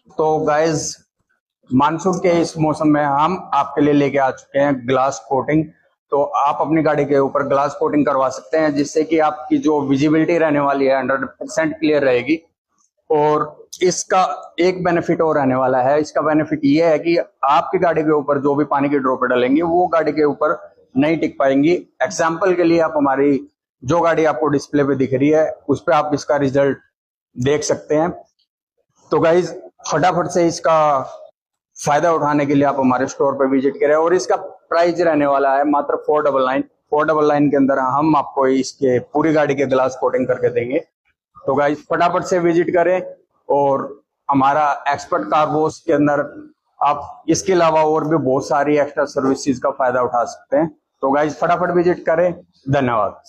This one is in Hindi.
तो गाइज मानसून के इस मौसम में हम आपके लिए लेके आ चुके हैं ग्लास कोटिंग। तो आप अपनी गाड़ी के ऊपर ग्लास कोटिंग करवा सकते हैं, जिससे कि आपकी जो विजिबिलिटी रहने वाली है 100% क्लियर रहेगी। और इसका एक बेनिफिट और रहने वाला है। इसका बेनिफिट ये है कि आपकी गाड़ी के ऊपर जो भी पानी की ड्रॉपें डलेंगी वो गाड़ी के ऊपर नहीं टिक पाएंगी। एग्जाम्पल के लिए आप हमारी जो गाड़ी आपको डिस्प्ले पे दिख रही है उस पर आप इसका रिजल्ट देख सकते हैं। तो गाइज फटाफट से इसका फायदा उठाने के लिए आप हमारे स्टोर पे विजिट करें। और इसका प्राइस रहने वाला है मात्र 499 के अंदर हम आपको इसके पूरी गाड़ी के ग्लास कोटिंग करके देंगे। तो गाइज फटाफट से विजिट करें। और हमारा एक्सपर्ट कार वॉश के अंदर आप इसके अलावा और भी बहुत सारी एक्स्ट्रा सर्विसेज का फायदा उठा सकते हैं। तो गाइज फटाफट विजिट करें। धन्यवाद।